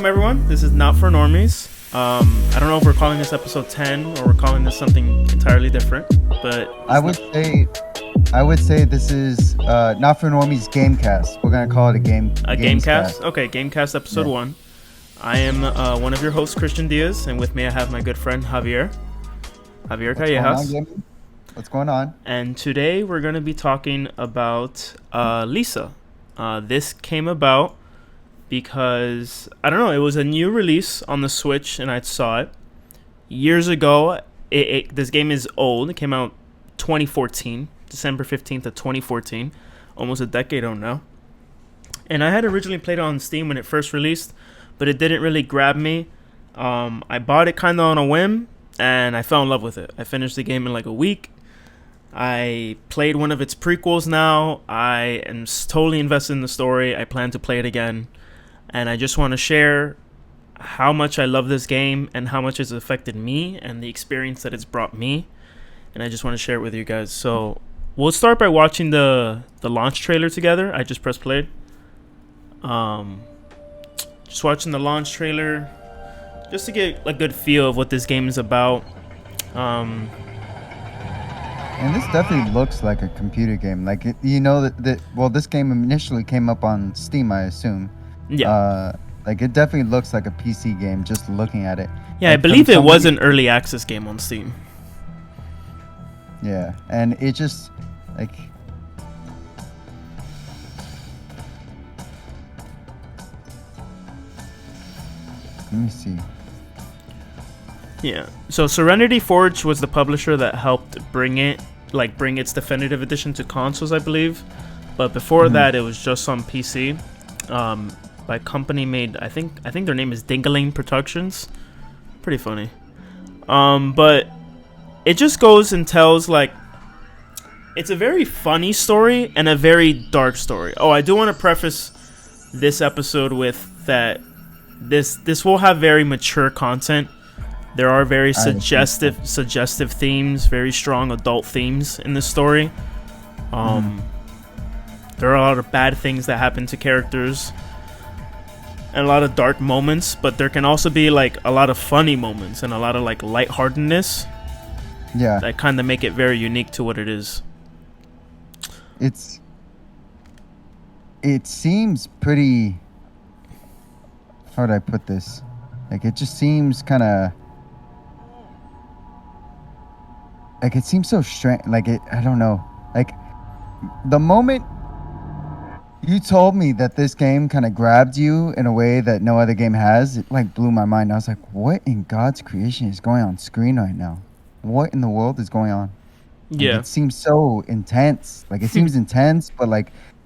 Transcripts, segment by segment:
Welcome everyone. This is Not for Normies. I don't know if we're calling this episode 10 or we're calling this something entirely different, but I would say this is Not for Normies Gamecast. We're gonna call it a Gamecast. Okay, Gamecast episode 1. I am one of your hosts, Kristian Diaz, and with me I have my good friend Javier Callejas. What's going on? And today we're going to be talking about Lisa. This came about because, I don't know, it was a new release on the Switch and I saw it. Years ago, this game is old. It came out 2014, December 15th of 2014, almost a decade old now. And I had originally played it on Steam when it first released, but it didn't really grab me. I bought it kind of on a whim and I fell in love with it. I finished the game in like a week. I played one of its prequels now. I am totally invested in the story. I plan to play it again. And I just want to share how much I love this game and how much it's affected me and the experience that it's brought me. And I just want to share it with you guys. So we'll start by watching the launch trailer together. I just pressed play. Just watching the launch trailer just to get a good feel of what this game is about. And this definitely looks like a computer game. Like, this game initially came up on Steam, I assume. Yeah. It definitely looks like a PC game just looking at it. Yeah, I believe it was an early access game on Steam. Yeah, and it just, like... Let me see. Yeah. So Serenity Forge was the publisher that helped bring its definitive edition to consoles, I believe. But before that, it was just on PC. By a company made, I think their name is Dingaling Productions. Pretty funny. But it just goes and tells it's a very funny story and a very dark story. Oh, I do want to preface this episode with that this will have very mature content. There are very suggestive themes, very strong adult themes in this story. There are a lot of bad things that happen to characters and a lot of dark moments, but there can also be a lot of funny moments and a lot of lightheartedness. Yeah. That kind of make it very unique to what it is. It seems pretty, how would I put this? It just seems kind of it seems so strange. I don't know. The moment you told me that this game kind of grabbed you in a way that no other game has, it blew my mind. I was like, what in God's creation is going on screen right now? What in the world is going on? Yeah. It seems so intense. It seems intense, but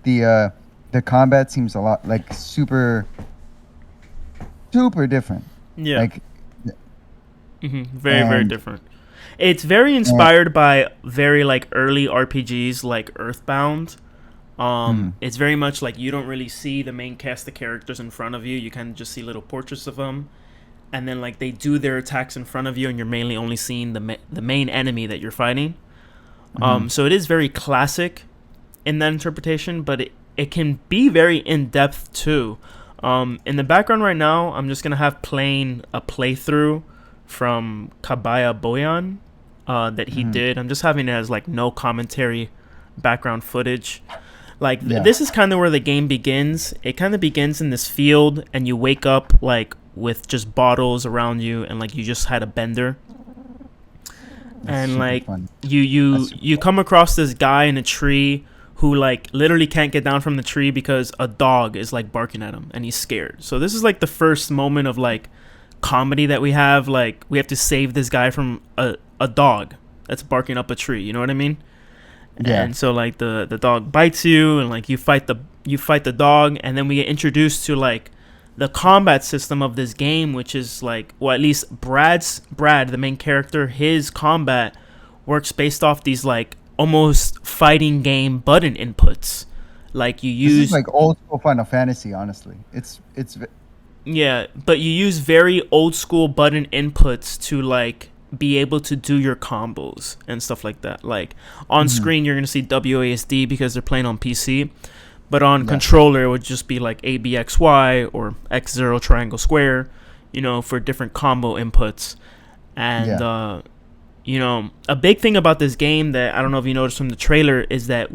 the combat seems a lot super different. Yeah. Very different. It's very inspired by very early RPGs like Earthbound. It's very much you don't really see the main cast of characters in front of you. You kind of just see little portraits of them, and then they do their attacks in front of you, and you're mainly only seeing the main enemy that you're fighting. So it is very classic in that interpretation, but it can be very in depth too. In the background right now, I'm just gonna have playing a playthrough from Kabaya Boyan that he did. I'm just having it as no commentary background footage. This is kind of where the game begins. It kind of begins in this field, and you wake up with just bottles around you, and you just had a bender. And you come across this guy in a tree who literally can't get down from the tree because a dog is barking at him and he's scared. So this is the first moment of comedy that we have. We have to save this guy from a dog that's barking up a tree. You know what I mean? Yeah. And so the dog bites you, and you fight the dog, and then we get introduced to the combat system of this game, which is at least Brad, the main character, his combat works based off these almost fighting game button inputs. You use this is old school Final Fantasy, honestly. It's yeah, but you use very old school button inputs to be able to do your combos and stuff like that. On screen you're gonna see WASD because they're playing on PC, but on Yeah. controller it would just be like ABXY or X0 triangle square, for different combo inputs. And a big thing about this game that I don't know if you noticed from the trailer is that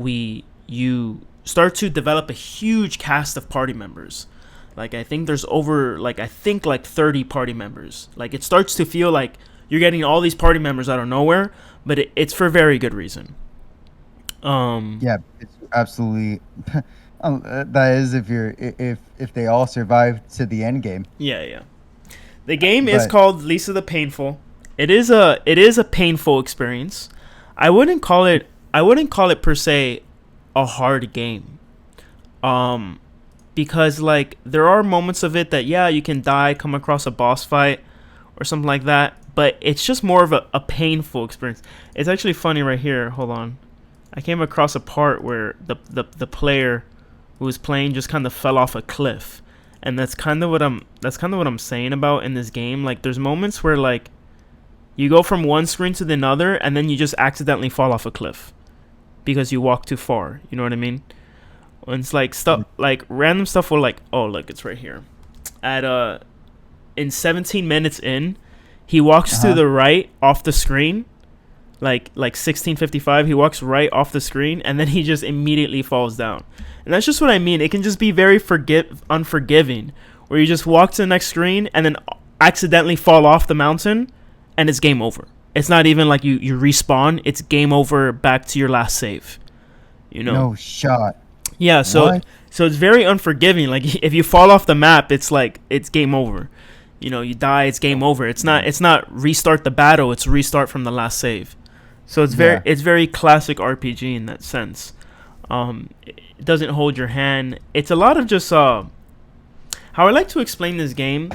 you start to develop a huge cast of party members. Like, I think there's over, like 30 party members. Like, it starts to feel like you're getting all these party members out of nowhere, but it's for very good reason. Yeah, it's absolutely. That is if they all survive to the end game. Yeah. The game is But- called Lisa the Painful. It is a painful experience. I wouldn't call it per se a hard game. Because like there are moments of it that you can die, come across a boss fight or something like that, but it's just more of a painful experience. It's actually funny right here. Hold on. I came across a part where the player who was playing just kind of fell off a cliff. And that's kind of what I'm saying about in this game. Like, there's moments where like you go from one screen to the other and then you just accidentally fall off a cliff because you walk too far. You know what I mean? And it's like stuff, like random stuff will like, oh look, it's right here. In 17 minutes in, he walks to the right off the screen, like 16:55. He walks right off the screen, and then he just immediately falls down. And that's just what I mean. It can just be very unforgiving, where you just walk to the next screen and then accidentally fall off the mountain, and it's game over. It's not even like you respawn. It's game over, back to your last save. No shot. Yeah, so What? so it's very unforgiving. Like, if you fall off the map, it's like it's game over. You die, it's game over. It's not restart the battle, it's restart from the last save. So it's very classic RPG in that sense. It doesn't hold your hand. It's a lot of just how I like to explain this game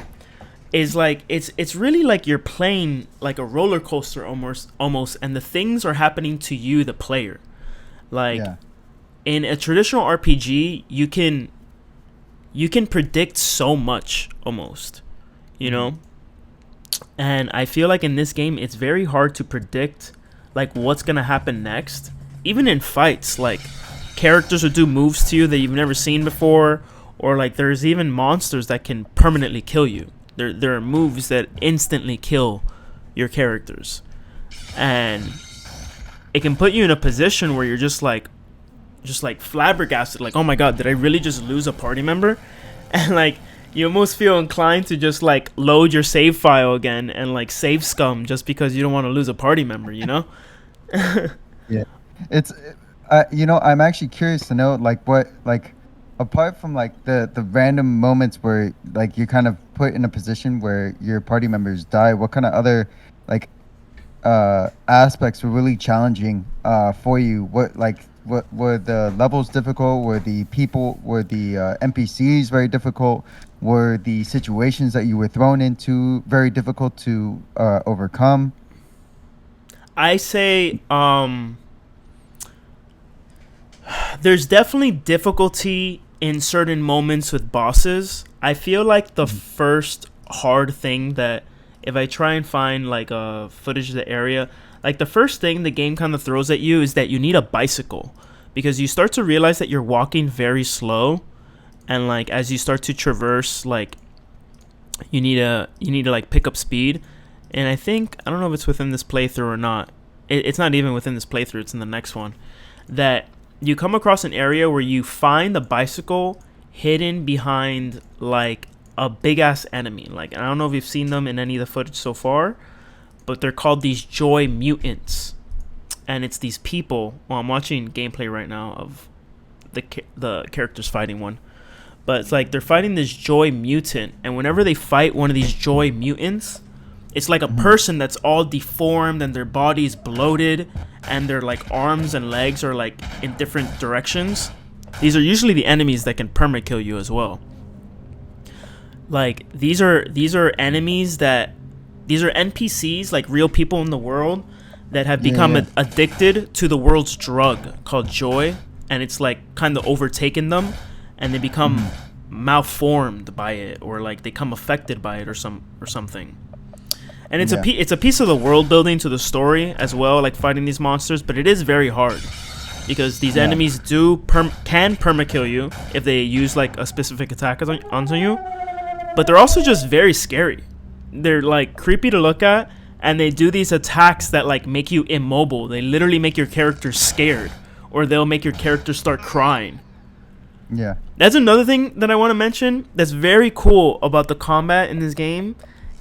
is like it's really like you're playing like a roller coaster almost, and the things are happening to you, the player. Like, in a traditional RPG, you can predict so much almost, and I feel like in this game it's very hard to predict like what's gonna happen next. Even in fights, like characters will do moves to you that you've never seen before, or like there's even monsters that can permanently kill you. There are moves that instantly kill your characters, and it can put you in a position where you're just like flabbergasted, like, oh my god, did I really just lose a party member? And like you almost feel inclined to just like load your save file again and like save scum just because you don't want to lose a party member, Yeah, it's I'm actually curious to know like what, like, apart from like the random moments where like you're kind of put in a position where your party members die, what kind of other like aspects were really challenging for you? What were the levels difficult? Were the NPCs very difficult? Were the situations that you were thrown into very difficult to overcome? I say there's definitely difficulty in certain moments with bosses. I feel like the first hard thing that, if I try and find like a footage of the area, like the first thing the game kind of throws at you is that you need a bicycle, because you start to realize that you're walking very slow, and like as you start to traverse, like you need to like pick up speed. And I don't know if it's within this playthrough or not. It's not even within this playthrough, it's in the next one, that you come across an area where you find the bicycle hidden behind like a big ass enemy. Like, I don't know if you've seen them in any of the footage so far, but they're called these joy mutants. And it's these people. Well, I'm watching gameplay right now of the characters fighting one, but it's like they're fighting this joy mutant, and whenever they fight one of these joy mutants, it's like a person that's all deformed and their body's bloated and their like arms and legs are like in different directions. These are usually the enemies that can perma kill you as well. Like, these are enemies that, these are NPCs, like real people in the world that have become addicted to the world's drug called joy, and it's like kind of overtaken them, and they become malformed by it, or like they become affected by it or something. And it's a piece of the world building to the story as well, like fighting these monsters, but it is very hard. because these Yeah. enemies can permakill you if they use like a specific attack onto you. But they're also just very scary. They're like creepy to look at, and they do these attacks that like make you immobile. They literally make your character scared, or they'll make your character start crying. Yeah. That's another thing that I want to mention that's very cool about the combat in this game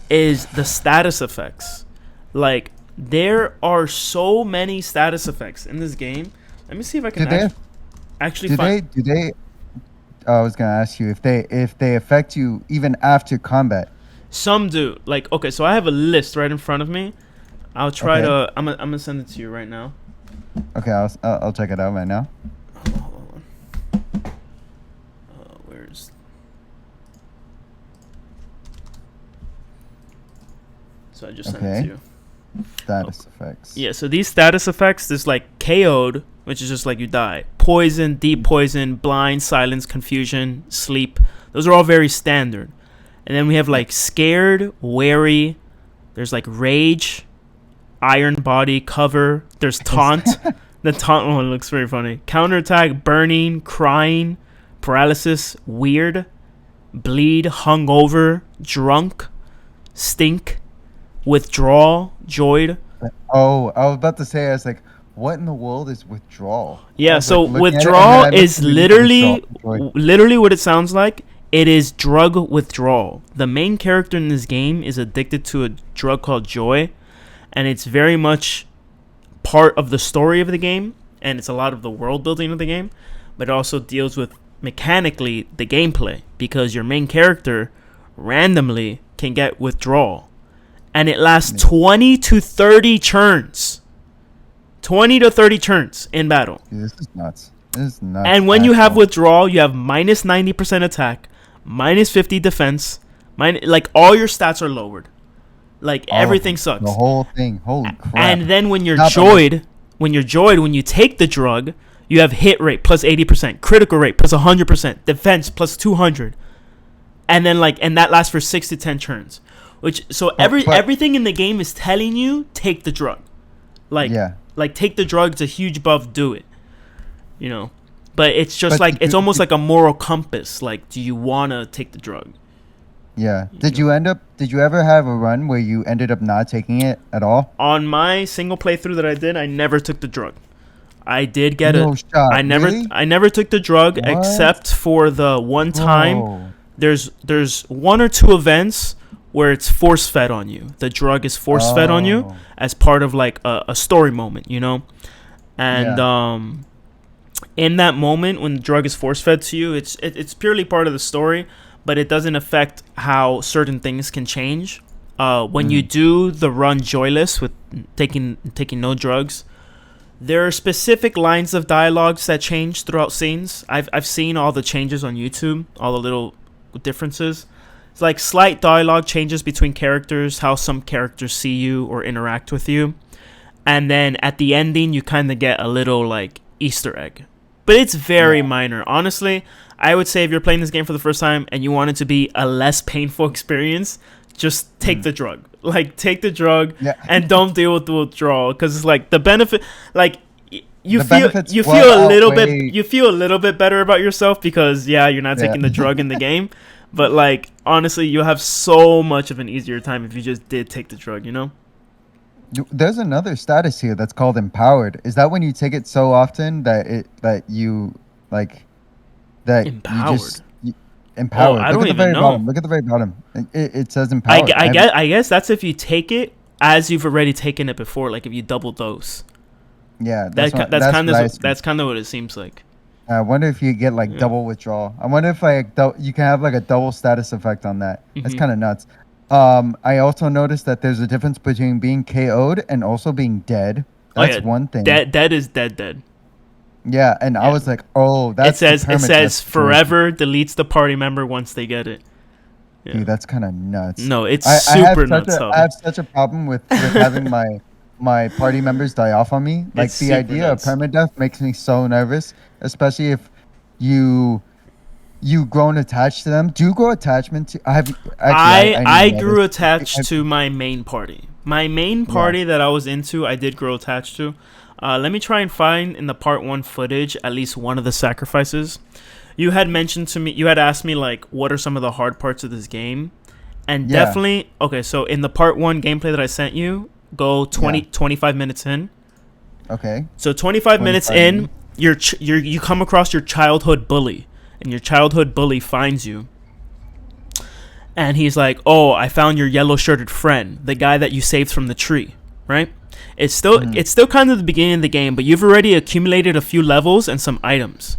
is the status effects. Like, there are so many status effects in this game. Let me see if I can actually find... Do they I was gonna ask you if they affect you even after combat. Some do. Like, okay, so I have a list right in front of me. I'll try Okay. to... I'm gonna send it to you right now. Okay, I'll check it out right now. Hold on. Where's... So I just sent it to you. Status effects. Yeah, so these status effects, there's like KO'd, which is just like you die. Poison, deep poison, blind, silence, confusion, sleep. Those are all very standard. And then we have like scared, wary. There's like rage, iron body, cover. There's taunt. The taunt one looks very funny. Counterattack, burning, crying, paralysis, weird, bleed, hungover, drunk, stink, withdrawal, joyed. Oh, I was about to say, I was like, what in the world is withdrawal? Yeah, so looking at it, and withdrawal then I is looked at literally withdrawal. what it sounds like. It is drug withdrawal. The main character in this game is addicted to a drug called joy, and it's very much part of the story of the game, and it's a lot of the world building of the game, but it also deals with mechanically the gameplay, because your main character randomly can get withdrawal, and it lasts 20 to 30 turns. 20 to 30 turns in battle. Dude, this is nuts. This is nuts. And when you have withdrawal, you have minus 90% attack, minus 50 defense, like all your stats are lowered. Like everything sucks. The whole thing. Holy crap. And then when you're Not joyed, when you take the drug, you have hit rate plus 80%, critical rate plus 100%, defense plus 200. And then and that lasts for 6 to 10 turns. Everything in the game is telling you take the drug. Like take the drug, it's a huge buff, do it. You know. But it's just it's almost like a moral compass. Like, do you want to take the drug? Yeah. Did you ever have a run where you ended up not taking it at all? On my single playthrough that I did, I never took the drug. I did get I never took the drug except for the one time. Bro. There's one or two events where it's force fed on you. The drug is force fed on you as part of like a story moment, you know? And in that moment when the drug is force fed to you, it's purely part of the story, but it doesn't affect how certain things can change. When you do the run joyless with taking no drugs, there are specific lines of dialogues that change throughout scenes. I've seen all the changes on YouTube, all the little differences. It's like slight dialogue changes between characters, how some characters see you or interact with you. And then at the ending, you kind of get a little like Easter egg. But it's very minor. Honestly, I would say if you're playing this game for the first time and you want it to be a less painful experience, just take the drug. Like, take the drug and don't deal with the withdrawal, because it's like the benefit. Like, you feel a little bit better about yourself because you're not taking the drug in the game. But like, honestly, you'll have so much of an easier time if you just did take the drug. You know. There's another status here that's called empowered. Is that when you take it so often that you empowered? Empowered. I don't even know. Look at the very bottom. It says empowered. I guess that's if you take it as you've already taken it before. Like if you double dose. Yeah, that's kind of what it seems like. I wonder if you get double withdrawal. I wonder if you can have like a double status effect on that. That's kind of nuts. I also noticed that there's a difference between being KO'd and also being dead. That's one thing. Dead is dead. Yeah, and I was like, oh, that's it says forever deletes the party member once they get it. Yeah. Dude, that's kind of nuts. No, it's super nuts. I have such a problem with having my party members die off on me. Like the idea of permadeath makes me so nervous, especially if you've grown attached to them. Do you grow attachment to? I grew attached to my main party. My main Yeah. party that I was into, I did grow attached to. Let me try and find in the part 1 footage at least one of the sacrifices. You had mentioned to me, you had asked me like, what are some of the hard parts of this game? And Yeah. definitely, okay, so in the part 1 gameplay that I sent you, go 25 minutes in. Okay. So 25 minutes 25 in, you come across your childhood bully, and your childhood bully finds you. And he's like, "Oh, I found your yellow-shirted friend, the guy that you saved from the tree." Right? It's still kind of the beginning of the game, but you've already accumulated a few levels and some items.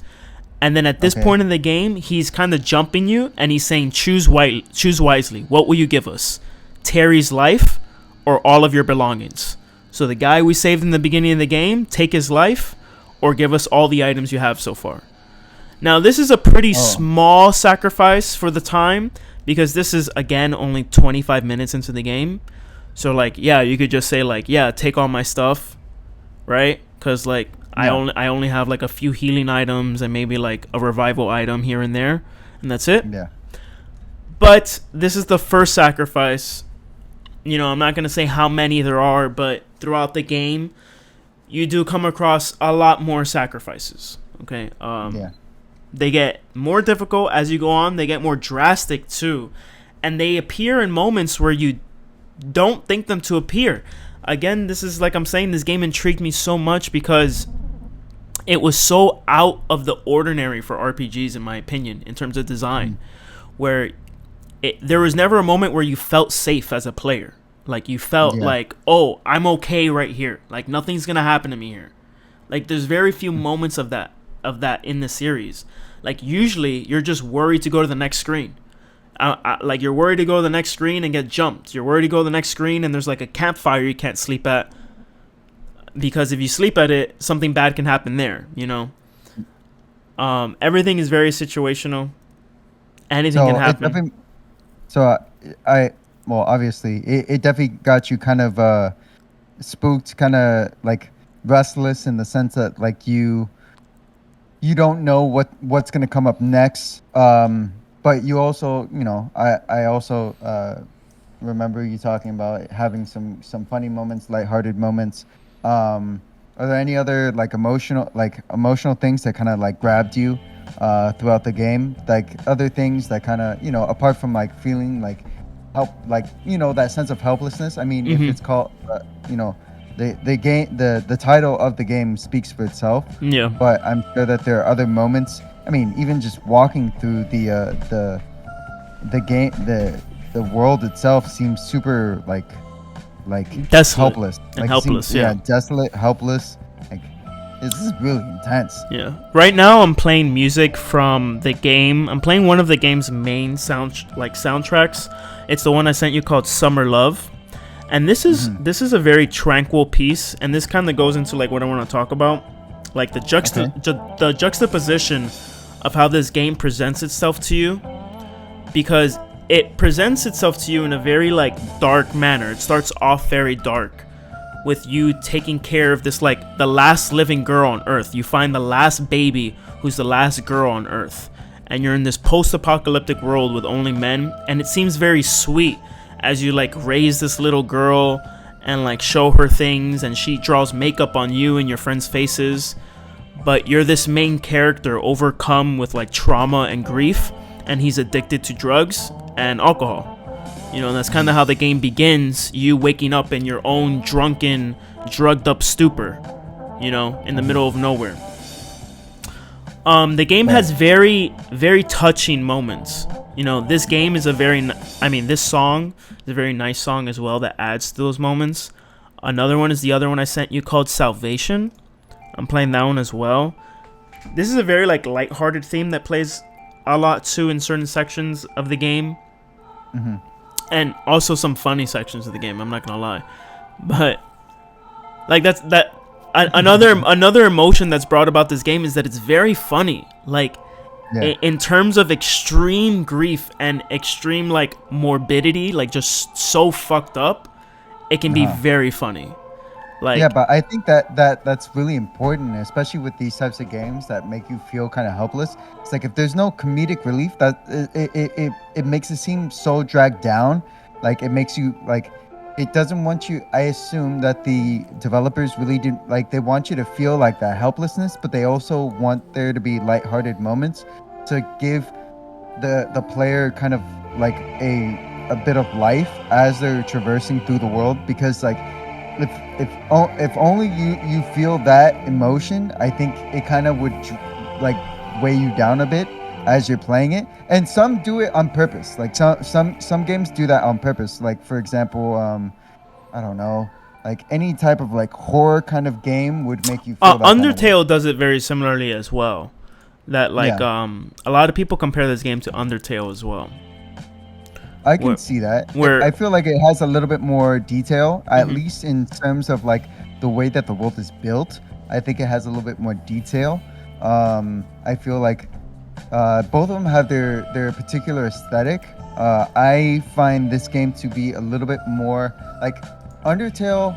And then at this point in the game, he's kind of jumping you, and he's saying, choose wisely. What will you give us? Terry's life or all of your belongings? So the guy we saved in the beginning of the game, take his life or give us all the items you have so far. Now, this is a pretty small sacrifice for the time, because this is, again, only 25 minutes into the game. So, like, yeah, you could just say, like, yeah, take all my stuff, right? Because, like, I only have, like, a few healing items and maybe, like, a revival item here and there, and that's it. Yeah. But this is the first sacrifice. You know, I'm not going to say how many there are, but throughout the game, you do come across a lot more sacrifices, okay? They get more difficult as you go on. They get more drastic, too. And they appear in moments where you don't think them to appear. Again, this is, like I'm saying, this game intrigued me so much because it was so out of the ordinary for RPGs, in my opinion, in terms of design, where there was never a moment where you felt safe as a player. Like, you felt like, oh, I'm okay right here. Like, nothing's going to happen to me here. Like, there's very few moments of that in the series. Like, usually you're just worried to go to the next screen. Like, you're worried to go to the next screen and get jumped. You're worried to go to the next screen and there's like a campfire you can't sleep at, because if you sleep at it, something bad can happen there, you know. Everything is very situational. Anything can happen. Obviously it definitely got you kind of spooked, kind of like restless, in the sense that like you don't know what's going to come up next. But you also, you know, I also remember you talking about having some funny moments, lighthearted moments. Are there any other like emotional things that kind of like grabbed you throughout the game? Like other things that kind of, you know, apart from like feeling like help, like, you know, that sense of helplessness. I mean, if it's called, you know, the game, the title of the game speaks for itself. Yeah. But I'm sure that there are other moments. I mean, even just walking through the game, the world itself seems super like desolate, helpless, and helpless. Yeah, desolate, helpless. Like, this is really intense. Yeah. Right now, I'm playing music from the game. I'm playing one of the game's main soundtracks. It's the one I sent you called Summer Love. And this is a very tranquil piece, and this kind of goes into like what I want to talk about, like the juxtaposition of how this game presents itself to you, because it presents itself to you in a very like dark manner. It starts off very dark with you taking care of this, like the last living girl on Earth. You find the last baby who's the last girl on Earth, and you're in this post-apocalyptic world with only men, and it seems very sweet as you like raise this little girl and like show her things, and she draws makeup on you and your friends' faces, but you're this main character overcome with like trauma and grief, and he's addicted to drugs and alcohol. You know, and that's kind of how the game begins, you waking up in your own drunken, drugged up stupor, you know, in the middle of nowhere. The game has very, very touching moments. You know, this game is this song is a very nice song as well that adds to those moments. Another one is the other one I sent you called Salvation. I'm playing that one as well. This is a very like lighthearted theme that plays a lot too in certain sections of the game. And also some funny sections of the game, I'm not gonna lie. But like another emotion that's brought about this game is that it's very funny. Like in terms of extreme grief and extreme like morbidity, like just so fucked up, it can be very funny. Like, yeah, but I think that's really important, especially with these types of games that make you feel kind of helpless. It's like if there's no comedic relief, that it makes it seem so dragged down. Like it makes you like it doesn't want you. I assume that the developers really do like they want you to feel like that helplessness, but they also want there to be lighthearted moments to give the player kind of like a bit of life as they're traversing through the world. Because like if only you feel that emotion, I think it kind of would like weigh you down a bit as you're playing it. And some do it on purpose. Like some games do that on purpose. Like for example, I don't know, like any type of like horror kind of game would make you feel that Undertale does it very similarly as well. That like a lot of people compare this game to Undertale as well. I can see that. I feel like it has a little bit more detail, at least in terms of like the way that the world is built. I think it has a little bit more detail. I feel like both of them have their particular aesthetic. I find this game to be a little bit more like Undertale.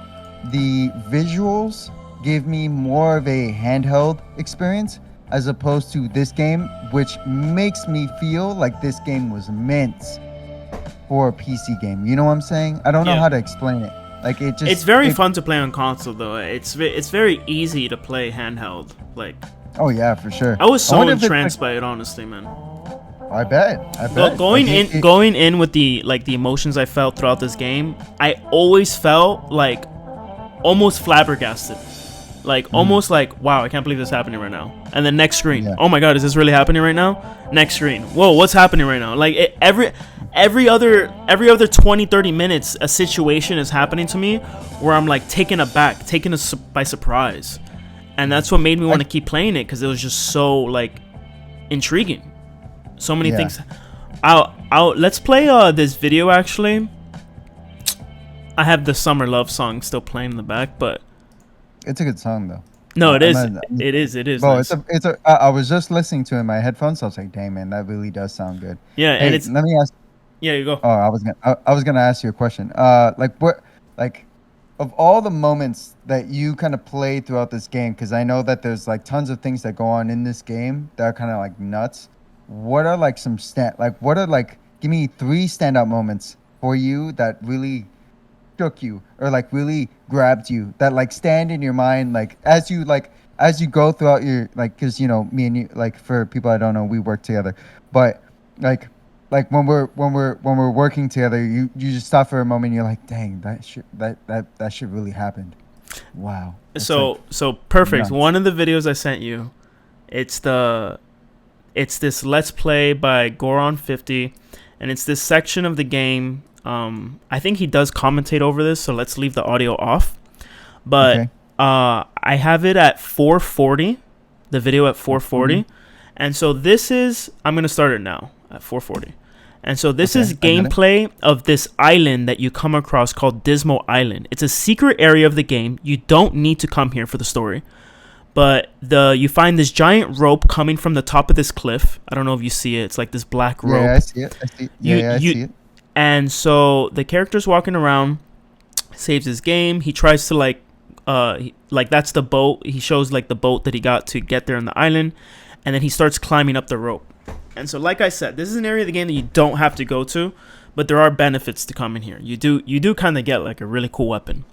The visuals give me more of a handheld experience as opposed to this game, which makes me feel like this game was meant for a PC game. You know what I'm saying? I don't know how to explain it. Like it's very fun to play on console though. It's very easy to play handheld. Like oh yeah, for sure. I was so entranced by it, honestly, man. I bet. Going in with the emotions I felt throughout this game, I always felt like almost flabbergasted. Like almost like, wow, I can't believe this is happening right now. And then next screen, oh my god, is this really happening right now? Next screen, whoa, what's happening right now? Like every other 20-30 minutes, a situation is happening to me where I'm like taken aback, taken by surprise. And that's what made me want to keep playing it, because it was just so like intriguing. So many things. Let's play this video. Actually, I have the Summer Love song still playing in the back, but it's a good song though. No, it is. It is. Bro, nice. I was just listening to it in my headphones, so I was like, dang man, that really does sound good. Yeah, hey, and it's. Let me ask. Yeah, you go. Oh, I was gonna ask you a question. Like what, like, of all the moments that you kind of play throughout this game, because I know that there's like tons of things that go on in this game that are kind of like nuts. What are like give me 3 standout moments for you that really shook you or like really grabbed you, that like stand in your mind, like as you go throughout your, like, because you know me and you, like for people I don't know, we work together, but like when we're working together, you just stop for a moment and you're like, dang, that shit really happened. Wow. So perfect. Nuts. One of the videos I sent you, it's this Let's Play by Goron50, and it's this section of the game. I think he does commentate over this, so let's leave the audio off. But okay. I have it at 440, the video at 440. And so this is, I'm going to start it now at 440. And so this is gameplay of this island that you come across called Dismal Island. It's a secret area of the game. You don't need to come here for the story. But you find this giant rope coming from the top of this cliff. I don't know if you see it. It's like this black rope. Yeah, I see it. I see it. And so the character's walking around, saves his game. He tries to like that's the boat. He shows like the boat that he got to get there on the island. And then he starts climbing up the rope. And so, like I said, this is an area of the game that you don't have to go to, but there are benefits to coming here. You do kind of get like a really cool weapon.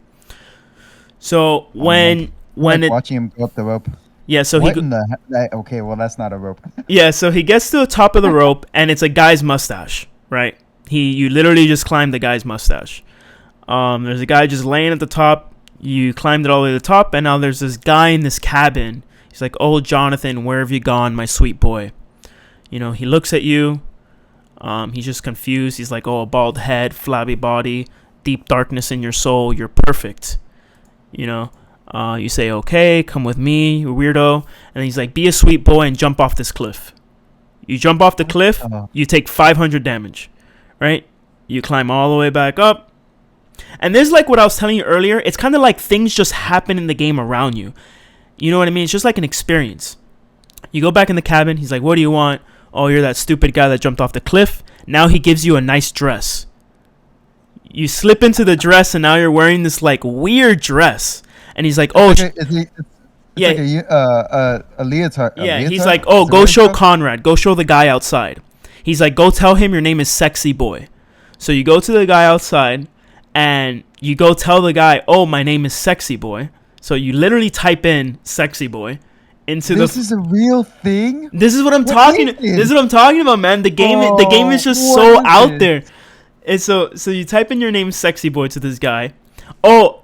So when watching him go up the rope. Yeah, so okay, well that's not a rope. Yeah, so he gets to the top of the rope, and it's a guy's mustache, right? You literally just climb the guy's mustache. There's a guy just laying at the top. You climbed it all the way to the top, and now there's this guy in this cabin. He's like, "Oh, Jonathan, where have you gone, my sweet boy?" You know, he looks at you. He's just confused. He's like, "Oh, a bald head, flabby body, deep darkness in your soul. You're perfect." You know, you say, "Okay, come with me, you weirdo." And he's like, "Be a sweet boy and jump off this cliff." You jump off the cliff, you take 500 damage, right? You climb all the way back up. And there's like what I was telling you earlier. It's kind of like things just happen in the game around you. You know what I mean? It's just like an experience. You go back in the cabin. He's like, "What do you want?" "Oh, you're that stupid guy that jumped off the cliff." Now he gives you a nice dress. You slip into the dress, and now you're wearing this like weird dress. And he's like, "Oh, it's yeah, like a leotard." Yeah, he's like, "Oh, go show Conrad. Go show the guy outside." He's like, "Go tell him your name is Sexy Boy." So you go to the guy outside, and you go tell the guy, oh, my name is Sexy Boy. So you literally type in Sexy Boy into This is a real thing? This is what I'm What talking. is this? This is what I'm talking about, man. The game is just what so is out this? there. And so you type in your name, Sexy Boy, to this guy. Oh,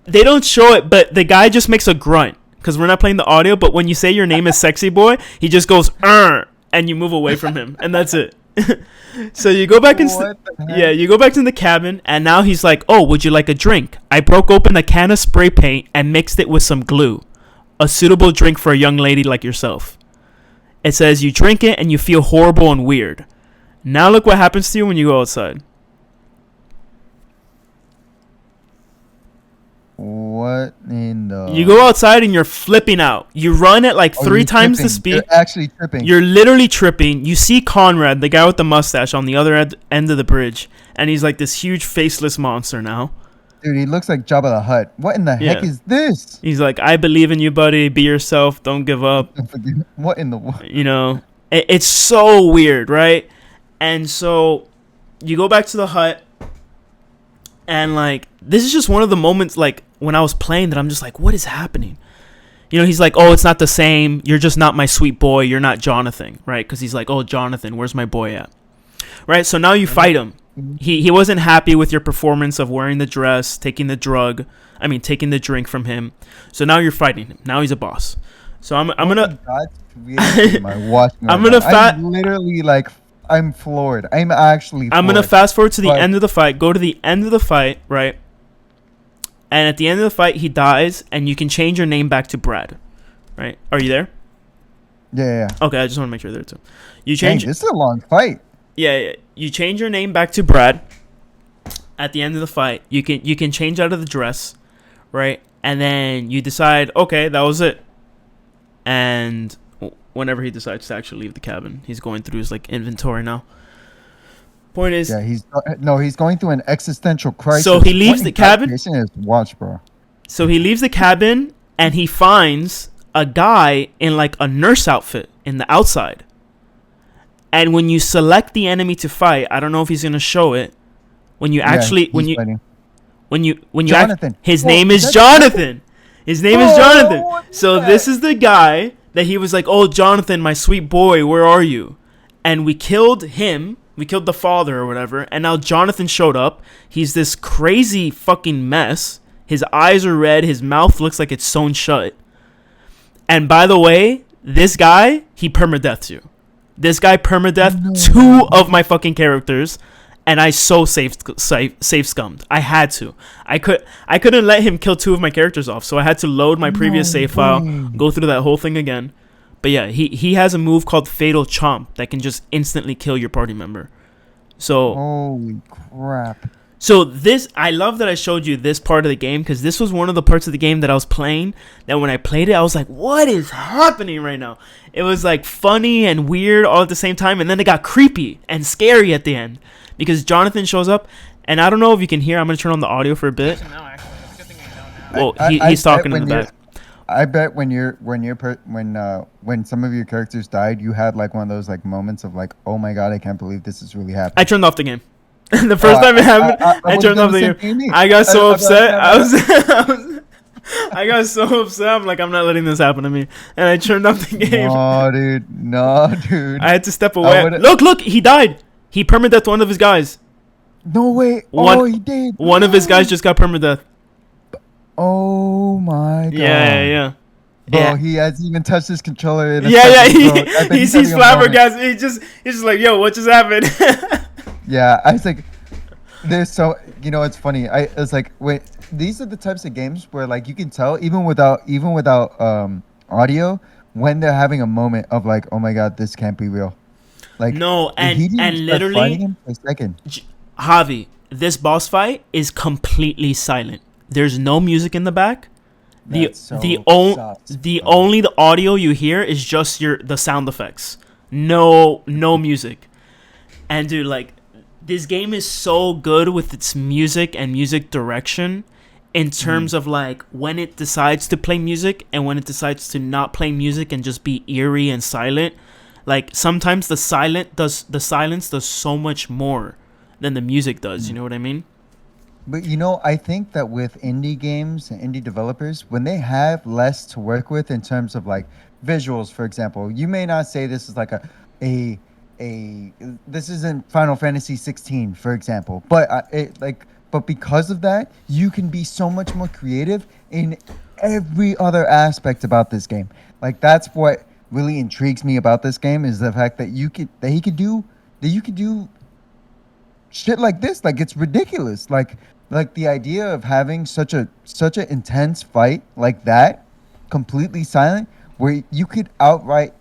they don't show it, but the guy just makes a grunt because we're not playing the audio. But when you say your name is Sexy Boy, he just goes and you move away from him, and that's it. So you go back you go back to the cabin, and now he's like, oh, would you like a drink? I broke open a can of spray paint and mixed it with some glue. A suitable drink for a young lady like yourself. It says you drink it and you feel horrible and weird. Now look what happens to you when you go outside. What in the... You go outside and you're flipping out. You run at like 3 times the speed. You're actually tripping. You're literally tripping. You see Conrad, the guy with the mustache, on the other end of the bridge. And he's like this huge faceless monster now. Dude, he looks like Jabba the Hutt. What in the heck is this? He's like, I believe in you, buddy. Be yourself. Don't give up. What in the... You know, it's so weird, right? And so you go back to the hut. And like, this is just one of the moments like when I was playing that I'm just like, what is happening? You know, he's like, oh, it's not the same. You're just not my sweet boy. You're not Jonathan, right? Because he's like, oh, Jonathan, where's my boy at? Right? So now you fight him. He wasn't happy with your performance of wearing the dress, taking the drink from him. So now you're fighting him. Now he's a boss. So I'm gonna. I'm literally like, I'm floored. I'm actually floored. I'm gonna fast forward to the end of the fight. Go to the end of the fight, right? And at the end of the fight, he dies, and you can change your name back to Brad, right? Are you there? Yeah. Okay, I just want to make sure you're there too. You change. Dang, this is a long fight. Yeah. You change your name back to Brad. At the end of the fight, you can change out of the dress, right? And then you decide, okay, that was it. And whenever he decides to actually leave the cabin, he's going through his like inventory now. Point is, yeah, he's going through an existential crisis. So he leaves the cabin. Watch, bro. So he leaves the cabin and he finds a guy in like a nurse outfit in the outside. And when you select the enemy to fight, I don't know if he's gonna show it. When you actually Jonathan. His name is Jonathan. His name is Jonathan. So this is the guy that he was like, oh, Jonathan, my sweet boy, where are you? And we killed him. We killed the father or whatever. And now Jonathan showed up. He's this crazy fucking mess. His eyes are red. His mouth looks like it's sewn shut. And by the way, this guy, he permadeaths you. This guy permadeath 2 of my fucking characters. And I so safe scummed. I had to. I couldn't let him kill 2 of my characters off. So I had to load my previous save file, go through that whole thing again. But yeah, he has a move called Fatal Chomp that can just instantly kill your party member. So holy crap. So this, I love that I showed you this part of the game because this was one of the parts of the game that I was playing that when I played it, I was like, what is happening right now? It was like funny and weird all at the same time. And then it got creepy and scary at the end because Jonathan shows up. And I don't know if you can hear. I'm going to turn on the audio for a bit. Well, he's talking in the back. I bet when some of your characters died, you had like one of those like moments of like, oh my god, I can't believe this is really happening. I turned off the game. The first time it happened, I turned off the game. I got so upset. I got so upset. I'm like, I'm not letting this happen to me, and I turned off the game. No, dude. I had to step away. Look, he died. He permadeath one of his guys. No way. He did. One of his guys just got permadeath. Oh my god. Yeah. Bro, yeah. He hasn't even touched his controller. He's flabbergasted. He's just like, yo, what just happened? Yeah, I was like, there's so, it's funny. It's like, wait, these are the types of games where like you can tell even without audio when they're having a moment of like, oh my god, this can't be real. Like no, and literally, him for a second. Javi, this boss fight is completely silent. There's no music in the back. The only audio you hear is just the sound effects. No music. And dude, like this game is so good with its music and music direction in terms of like when it decides to play music and when it decides to not play music and just be eerie and silent. Like sometimes the silence does so much more than the music does. You know what I mean? But I think that with indie games and indie developers, when they have less to work with in terms of like visuals, for example, you may not say this is like a a this isn't Final Fantasy 16, for example, but but because of that, you can be so much more creative in every other aspect about this game. Like that's what really intrigues me about this game is the fact that you could do shit like this. Like it's ridiculous. Like the idea of having such an intense fight like that, completely silent, where you could outright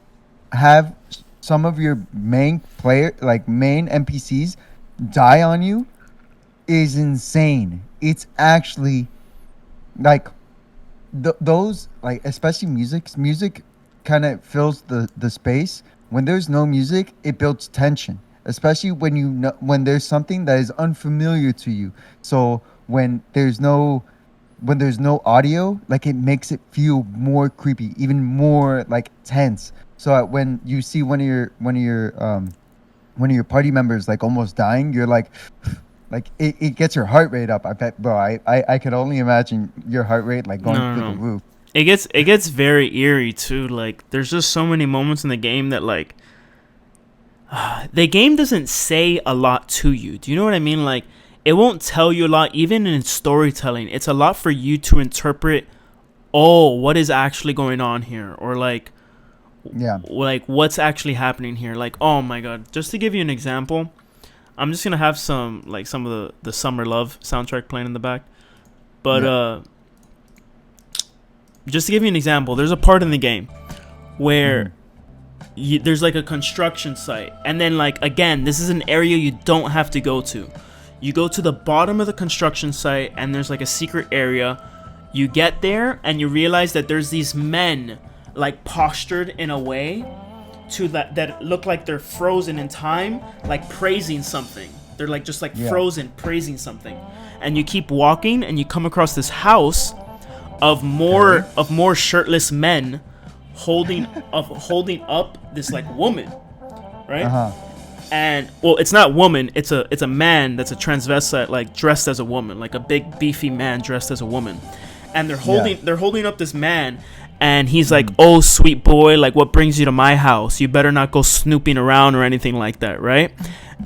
have some of your main NPCs die on you is insane. It's actually like those, like, especially music kind of fills the space. When there's no music, it builds tension, especially when when there's something that is unfamiliar to you. So when there's no audio, like it makes it feel more creepy, even more like tense. So when you see one of your party members like almost dying, you're like it gets your heart rate up. I bet, bro. I could only imagine your heart rate like going No, through no, the no. roof. It gets very eerie too. Like there's just so many moments in the game that like the game doesn't say a lot to you. Do you know what I mean? Like it won't tell you a lot, even in storytelling. It's a lot for you to interpret. Oh, what is actually going on here, or Yeah. like what's actually happening here? Like, oh my god. Just to give you an example, I'm just gonna have some of the Summer Love soundtrack playing in the back. But Yeah. just to give you an example, there's a part in the game Mhm. where there's like a construction site, and then like again, this is an area you don't have to go to. You go to the bottom of the construction site, and there's like a secret area. You get there, and you realize that there's these men like postured in a way to that look like they're frozen in time, like praising something. They're like just like Yeah. frozen, praising something. And you keep walking, and you come across this house of Okay. more shirtless men holding up this like woman, Uh right? huh. And well, it's not woman, it's a man that's a transvestite, like dressed as a woman, like a big beefy man dressed as a woman. And Yeah. they're holding up this man, and he's like, "Oh sweet boy, like what brings you to my house? You better not go snooping around or anything like that," right?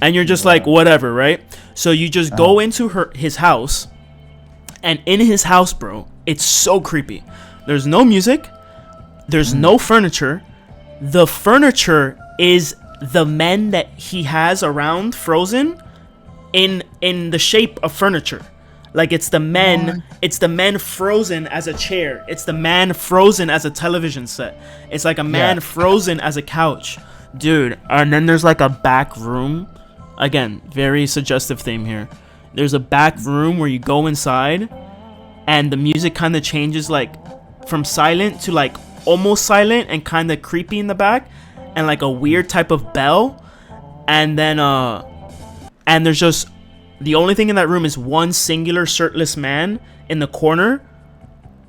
And you're just like, Yeah. whatever, right? So you just Uh-huh. go into his house, and in his house, bro, it's so creepy. There's no music, there's no furniture. The furniture is the men that he has around frozen in the shape of furniture. Like What? it's the men frozen as a chair. It's the man frozen as a television set. It's like a man Yeah. frozen as a couch. Dude, and then there's like a back room. Again, very suggestive theme here. There's a back room where you go inside, and the music kind of changes like from silent to like almost silent and kind of creepy in the back, and like a weird type of bell. And then and there's just the only thing in that room is one singular shirtless man in the corner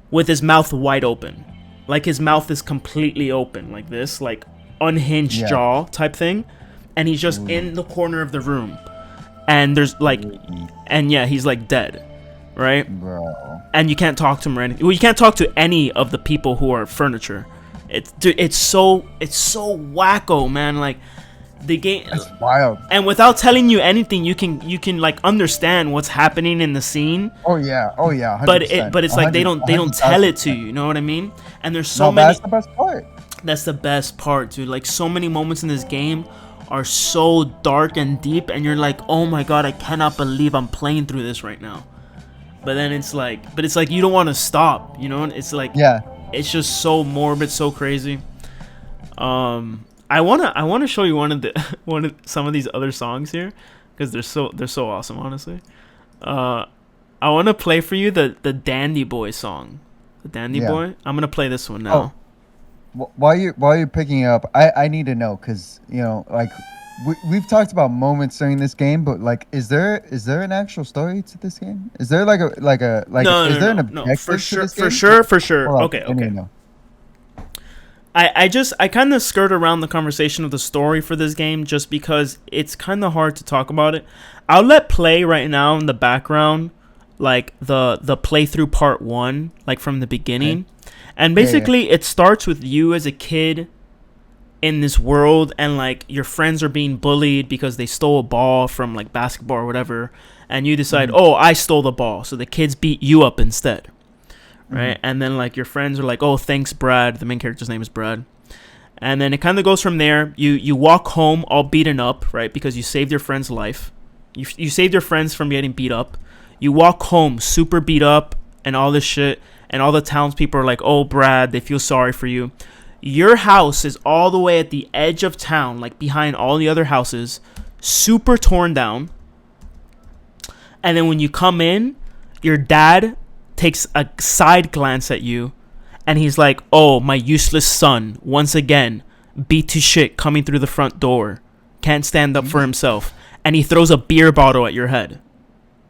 with his mouth wide open. Like his mouth is completely open like this, like unhinged Yeah. jaw type thing, and he's just in the corner of the room. And there's like, and yeah, he's like dead, right? Bro. And you can't talk to him or anything. Well, you can't talk to any of the people who are furniture. It's so wacko, man. Like the game, That's wild. and without telling you anything, you can like understand what's happening in the scene. Oh yeah. Oh yeah. But 100%. it's like they don't tell it to 100,000%. you. You know what I mean? And there's No, so but many. that's the best part. That's the best part, dude. Like so many moments in this game are so dark and deep, and you're like, oh my god, I cannot believe I'm playing through this right now. But then it's like you don't want to stop, you know? It's like Yeah. it's just so morbid, so crazy. I wanna show you one of the some of these other songs here, because they're so awesome, honestly. I wanna play for you the Dandy Boy song, the Dandy Yeah. Boy. I'm gonna play this one now. While you're picking it up, I need to know because like we've talked about moments during this game, but like, is there an actual story to this game? Is there like No, is there an no, objective for to sure, this for game? sure, for sure. Hold on, Okay, I need to okay. know. I kind of skirt around the conversation of the story for this game just because it's kind of hard to talk about it. I'll let play right now in the background like the playthrough part 1, like from the beginning. Okay. And basically it starts with you as a kid in this world, and like your friends are being bullied because they stole a ball from like basketball or whatever, and you decide, oh, I stole the ball, so the kids beat you up instead, right? And then like your friends are like, oh, thanks Brad, the main character's name is Brad. And then it kind of goes from there. You walk home all beaten up, right? Because you saved your friend's life. You saved your friends from getting beat up. You walk home super beat up and all this shit. And all the townspeople are like, oh, Brad, they feel sorry for you. Your house is all the way at the edge of town, like behind all the other houses, super torn down. And then when you come in, your dad takes a side glance at you. And he's like, oh, my useless son, once again, beat to shit coming through the front door. Can't stand up for himself. And he throws a beer bottle at your head.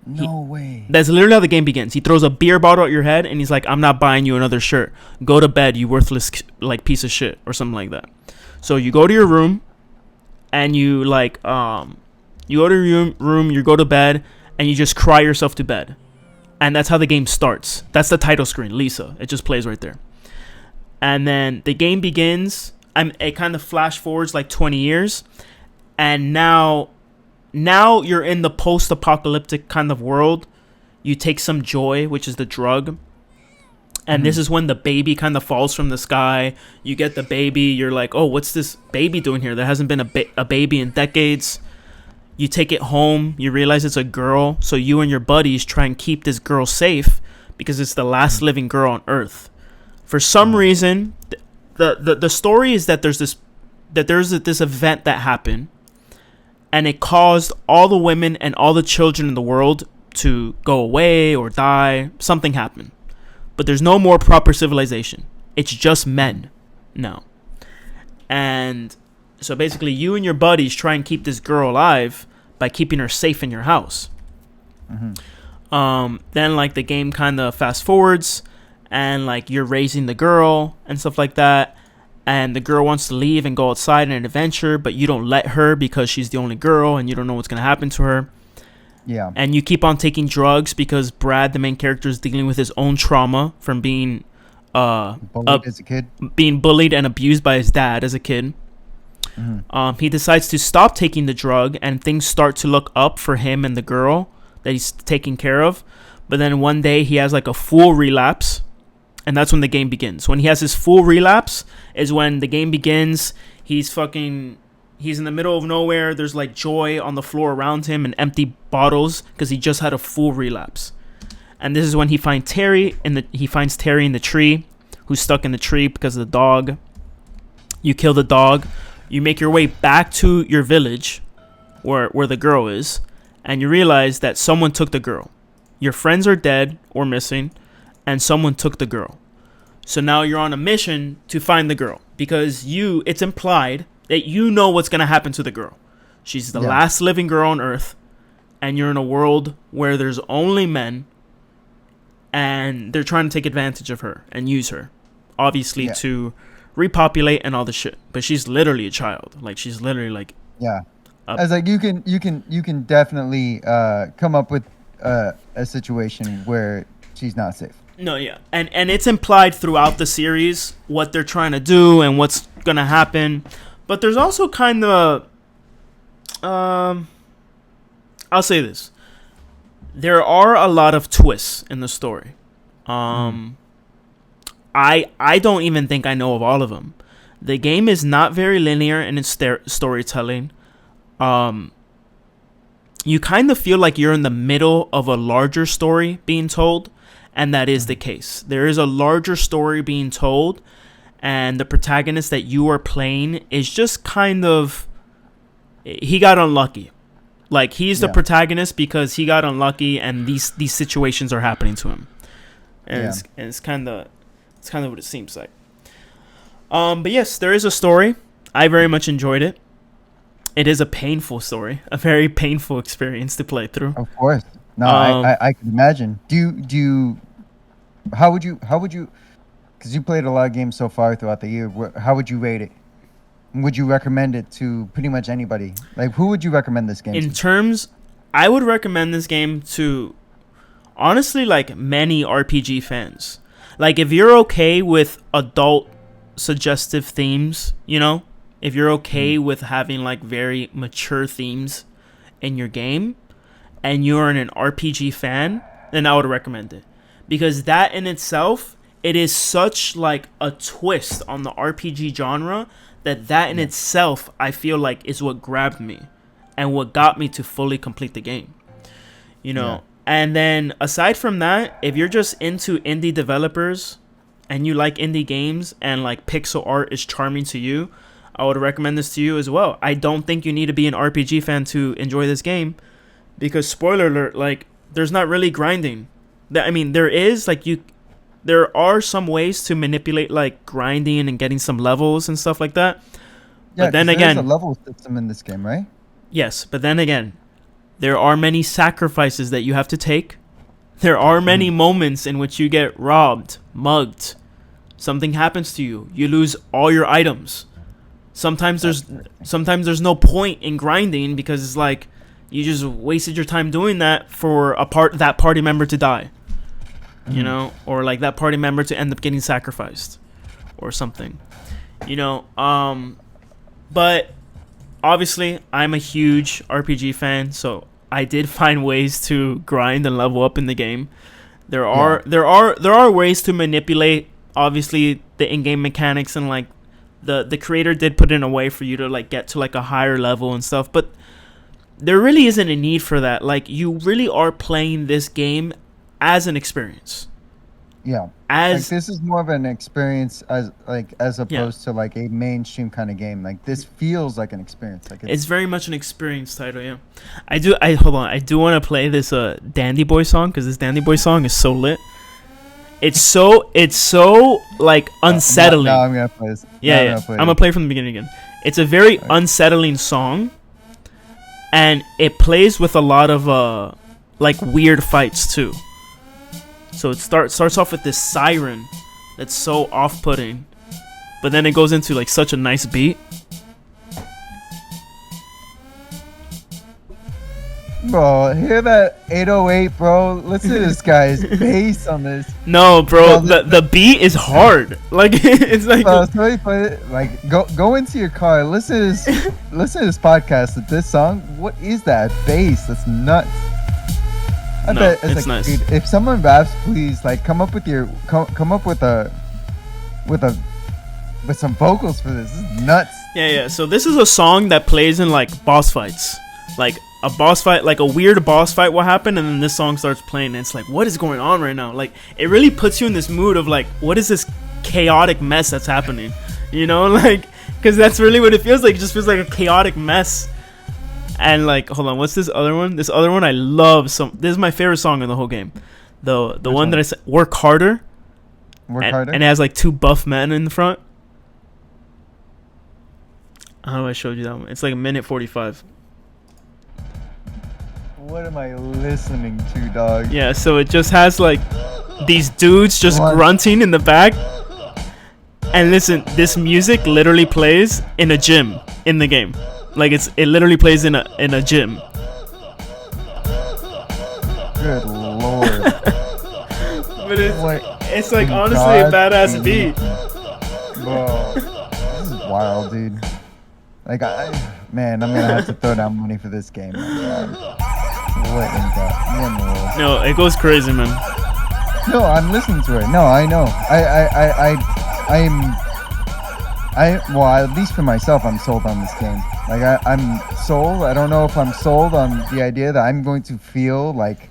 No way. That's literally how the game begins. He throws a beer bottle at your head, and he's like, I'm not buying you another shirt. Go to bed, you worthless like piece of shit, or something like that. So you go to your room, and you like, you go to your room, you go to bed, and you just cry yourself to bed. And that's how the game starts. That's the title screen, Lisa. It just plays right there. And then the game begins. It kind of flash forwards like 20 years. And now you're in the post-apocalyptic kind of world. You take some joy, which is the drug. And this is when the baby kind of falls from the sky. You get the baby. You're like, oh, what's this baby doing here? There hasn't been a baby in decades. You take it home. You realize it's a girl. So you and your buddies try and keep this girl safe because it's the last living girl on Earth. For some reason, the story is that there's this event that happened, and it caused all the women and all the children in the world to go away or die. Something happened. But there's no more proper civilization. It's just men now. And so basically you and your buddies try and keep this girl alive by keeping her safe in your house. Then like the game kind of fast forwards, and like you're raising the girl and stuff like that. And the girl wants to leave and go outside on an adventure, but you don't let her because she's the only girl and you don't know what's going to happen to her. Yeah. And you keep on taking drugs because Brad, the main character, is dealing with his own trauma from being bullied as a kid. Being bullied and abused by his dad as a kid. He decides to stop taking the drug, and things start to look up for him and the girl that he's taking care of. But then one day he has like a full relapse. And that's when the game begins. When he has his full relapse is when the game begins. He's in the middle of nowhere. There's like joy on the floor around him and empty bottles because he just had a full relapse. And this is when he finds Terry in the tree, who's stuck in the tree because of the dog. You kill the dog. You make your way back to your village where the girl is, and you realize that someone took the girl. Your friends are dead or missing, and someone took the girl. So now you're on a mission to find the girl because it's implied that you know what's going to happen to the girl. She's the last living girl on Earth, and you're in a world where there's only men, and they're trying to take advantage of her and use her, obviously, to repopulate and all the shit. But she's literally a child. Like, she's literally like... Yeah. I was like, you can definitely come up with a situation where she's not safe. No, yeah. And it's implied throughout the series what they're trying to do and what's going to happen. But there's also kind of... I'll say this. There are a lot of twists in the story. I don't even think I know of all of them. The game is not very linear in its storytelling. You kind of feel like you're in the middle of a larger story being told. And that is the case. There is a larger story being told, and the protagonist that you are playing is just kind of... He got unlucky. Like, he's the protagonist because he got unlucky, and these situations are happening to him. And it's kind of what it seems like. But yes, there is a story. I very much enjoyed it. It is a painful story, a very painful experience to play through. Of course. No, I can imagine. How would you, because you played a lot of games so far throughout the year, how would you rate it? Would you recommend it to pretty much anybody? Like, who would you recommend this game to? I would recommend this game to honestly, like many RPG fans. Like, if you're okay with adult suggestive themes, you know, if you're okay with having like very mature themes in your game, and you're an RPG fan, then I would recommend it. Because that in itself, it is such like a twist on the RPG genre that in itself, I feel like is what grabbed me and what got me to fully complete the game. You know? Yeah. And then aside from that, if you're just into indie developers and you like indie games and like pixel art is charming to you, I would recommend this to you as well. I don't think you need to be an RPG fan to enjoy this game, because spoiler alert, like there's not really grinding. I mean, there is like there are some ways to manipulate like grinding and getting some levels and stuff like that. Yeah, but then there's again, a level system in this game, right? Yes, but then again, there are many sacrifices that you have to take. There are many moments in which you get robbed, mugged. Something happens to you. You lose all your items. Sometimes there's no point in grinding because it's like you just wasted your time doing that for that party member to die. You know, or like that party member to end up getting sacrificed or something. You know, but obviously I'm a huge RPG fan, so I did find ways to grind and level up in the game. There are ways to manipulate obviously the in-game mechanics, and like the creator did put in a way for you to like get to like a higher level and stuff, but there really isn't a need for that. Like, you really are playing this game as an experience. Yeah. Like, this is more of an experience as opposed to like a mainstream kind of game. Like, this feels like an experience. Like, it's very much an experience title. Yeah. I do want to play this Dandy Boy song, because this Dandy Boy song is so lit. It's so like unsettling. No, I'm gonna play this. I'm gonna play from the beginning again. It's a very unsettling song, and it plays with a lot of like weird fights too. So it starts off with this siren that's so off-putting, but then it goes into like such a nice beat. Bro, hear that 808, bro? Listen to this guy's bass on this. No, bro, the beat is hard. Like, it's like, go into your car, listen to this podcast with this song. What is that bass? That's nuts. I bet it's like, nice. Dude, if someone raps, please like come up with some vocals for this. This is nuts. Yeah. So this is a song that plays in like boss fights, like a boss fight, like a weird boss fight will happen, and then this song starts playing, and it's like, what is going on right now? Like, it really puts you in this mood of like, what is this chaotic mess that's happening? You know, like, because that's really what it feels like. It just feels like a chaotic mess. And like, hold on, what's this other one? This other one I love. This is my favorite song in the whole game. The one that I said, Work Harder. And it has like two buff men in the front. How do I show you that one? It's like 1:45. What am I listening to, dog? Yeah, so it just has like these dudes just grunting in the back. And listen, this music literally plays in a gym in the game. Like, it literally plays in a gym. Good lord. But it's like honestly a badass beat. Bro, this is wild, dude. Like, I'm gonna have to throw down money for this game. What in the world? No, it goes crazy, man. No, I'm listening to it. No, I know. Well, at least for myself, I'm sold on this game. Like, I'm sold. I don't know if I'm sold on the idea that I'm going to feel like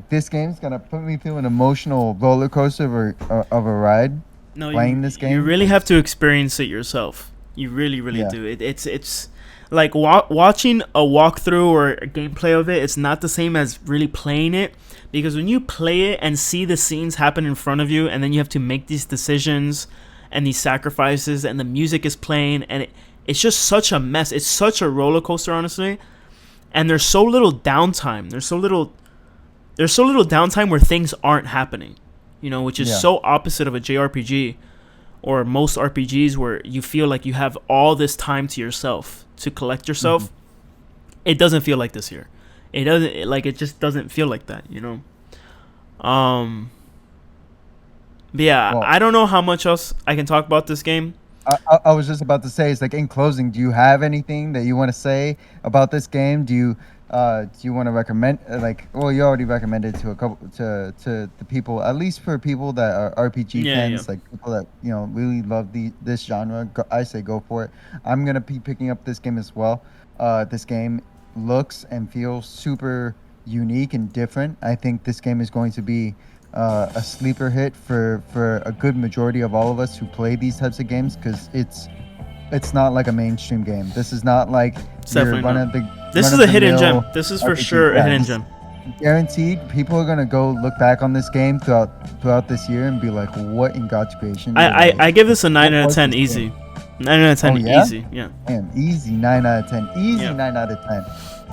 this game's gonna put me through an emotional roller coaster of a ride. No, playing this game. You really have to experience it yourself. You really do. It's like watching a walkthrough or a gameplay of it. It's not the same as really playing it, because when you play it and see the scenes happen in front of you, and then you have to make these decisions and these sacrifices, and the music is playing, and it's just such a mess. It's such a roller coaster, honestly. And there's so little downtime. There's so little downtime where things aren't happening, you know, which is so opposite of a JRPG or most RPGs, where you feel like you have all this time to yourself to collect yourself. Mm-hmm. It doesn't feel like this here. It just doesn't feel like that, you know. Um, but yeah, Well, I don't know how much else I can talk about this game. I was just about to say, it's like in closing, do you have anything that you want to say about this game? Do you want to recommend like, well, you already recommended to a couple to the people, at least for people that are RPG Yeah, yeah. fans, like people that really love this genre. I say go for it. I'm gonna be picking up this game as well. This game looks and feels super unique and different. I think this game is going to be a sleeper hit for a good majority of all of us who play these types of games, because it's not like a mainstream game. This is not like It's your definitely run not. of the This run is of a the hidden gem. mill This is for RPG. sure a Yeah, hidden this gem. guaranteed. People are gonna go look back on this game throughout this year and be like, "What in God's creation did I give this a 9 what out of was 10 this easy. game?" 9 out of 10 Oh yeah, easy. Yeah. damn, easy 9 out of 10. Easy Yeah. 9 out of 10.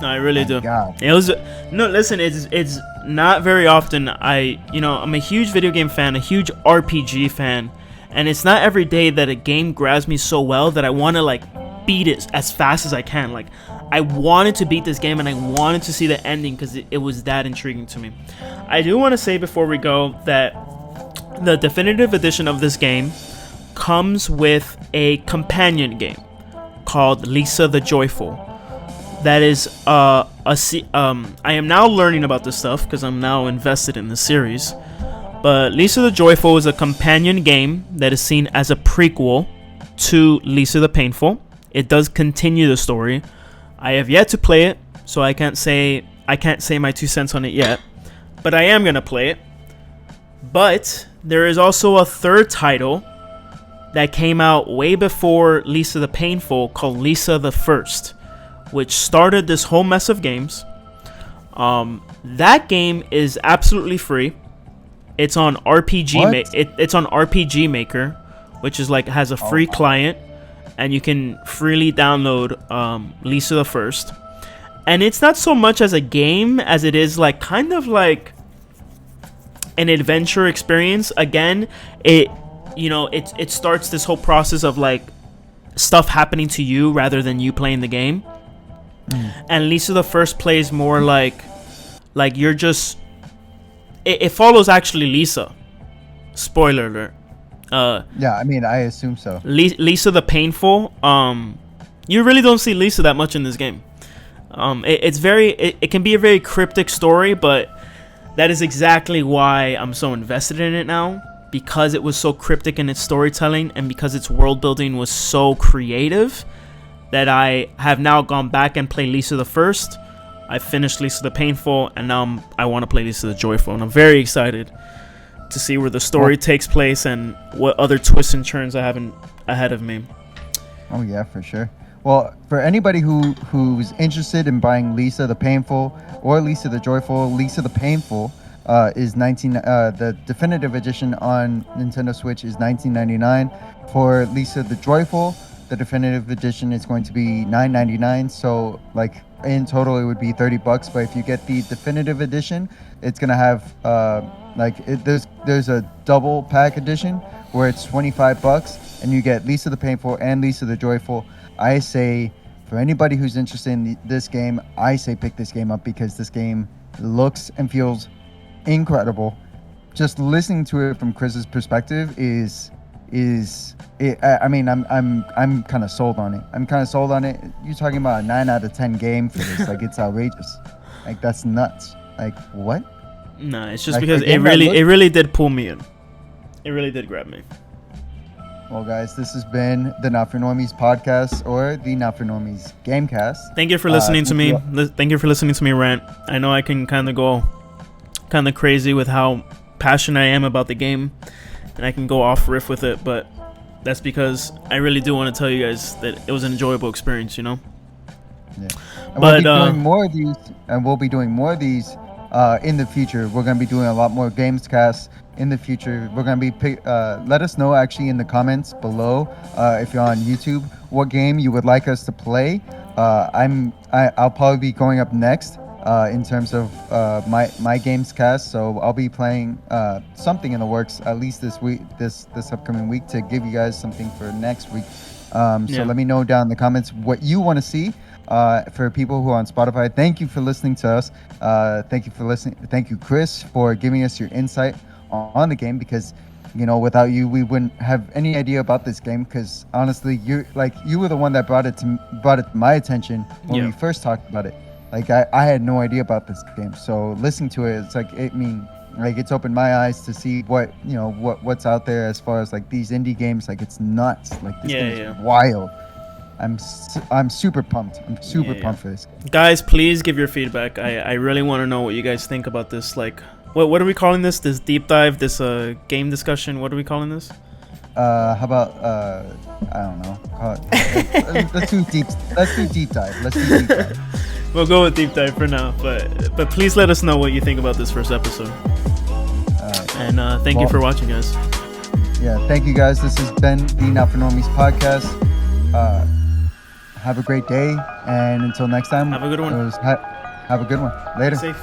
No, I really My do. God. It was no. Listen, it's not very often. I'm a huge video game fan, a huge RPG fan, and it's not every day that a game grabs me so well that I want to like beat it as fast as I can. Like I wanted to beat this game and I wanted to see the ending because it was that intriguing to me. I do want to say before we go that the definitive edition of this game comes with a companion game called Lisa the Joyful. That is I am now learning about this stuff because I'm now invested in the series. But Lisa the Joyful is a companion game that is seen as a prequel to Lisa the Painful. It does continue the story. I have yet to play it, so I can't say my 2 cents on it yet. But I am gonna play it. But there is also a third title that came out way before Lisa the Painful called Lisa the First, which started this whole mess of games. That game is absolutely free. It's on it's on RPG Maker, which is like has a free client, and you can freely download Lisa the First. And it's not so much as a game as it is like kind of like an adventure experience. Again, it starts this whole process of like stuff happening to you rather than you playing the game. And Lisa the First plays more like you're just it follows actually Lisa. Spoiler alert. Yeah, I mean, I assume so. Lisa the Painful. You really don't see Lisa that much in this game. It can be a very cryptic story, but that is exactly why I'm so invested in it now, because it was so cryptic in its storytelling and because its world building was so creative, that I have now gone back and played Lisa the First. I finished Lisa the Painful, and now I want to play Lisa the Joyful, and I'm very excited to see where the story takes place and what other twists and turns I have ahead of me. Oh yeah, for sure. Well, for anybody who's interested in buying Lisa the Painful or Lisa the Joyful, Lisa the Painful is the definitive edition on Nintendo Switch is $19.99. For Lisa the Joyful, the definitive edition is going to be $9.99. So like in total it would be $30. But if you get the definitive edition, it's gonna have there's a double pack edition where it's $25 and you get Lisa the Painful and Lisa the Joyful. I say for anybody who's interested in this game, I say pick this game up because this game looks and feels incredible. Just listening to it from Chris's perspective I mean, I'm kind of sold on it. You're talking about a 9 out of 10 game for this. Like, it's outrageous. Like, that's nuts. Like, what? Nah, it's just because it really did pull me in. It really did grab me. Well, guys, this has been the Not for Normies podcast, or the Not for Normies Gamecast. Thank you for listening to me. Thank you for listening to me rant. I know I can kind of go kind of crazy with how passionate I am about the game, and I can go off riff with it, but that's because I really do want to tell you guys that it was an enjoyable experience, you know? Yeah. And we'll be doing more of these, in the future. We're going to be doing a lot more games casts in the future. We're going to be let us know actually in the comments below, if you're on YouTube, what game you would like us to play. I'll probably be going up next in terms of my games cast, so I'll be playing something in the works at least this upcoming week to give you guys something for next week So Yeah. let me know down in the comments what you want to see. For people who are on Spotify, thank you for listening to us. Thank you for listening. Thank you, Chris, for giving us your insight on the game, because without you, we wouldn't have any idea about this game. Because honestly, you were the one that brought it to my attention when we first talked about it. Like I had no idea about this game. So listening to it, it's like it's opened my eyes to see what's out there as far as like these indie games. Like it's nuts. Like this game is wild. I'm super pumped. I'm super pumped for this. Guys, please give your feedback. I really want to know what you guys think about this. Like, what are we calling this? This deep dive? This game discussion? What are we calling this? How about I don't know. Let's do deep dive. Let's do deep dive. We'll go with deep dive for now, but please let us know what you think about this first episode. And thank you for watching, guys. Yeah, thank you guys. This has been the Not for Normies podcast. Have a great day, and until next time, have a good one. Have a good one. Later. Safe.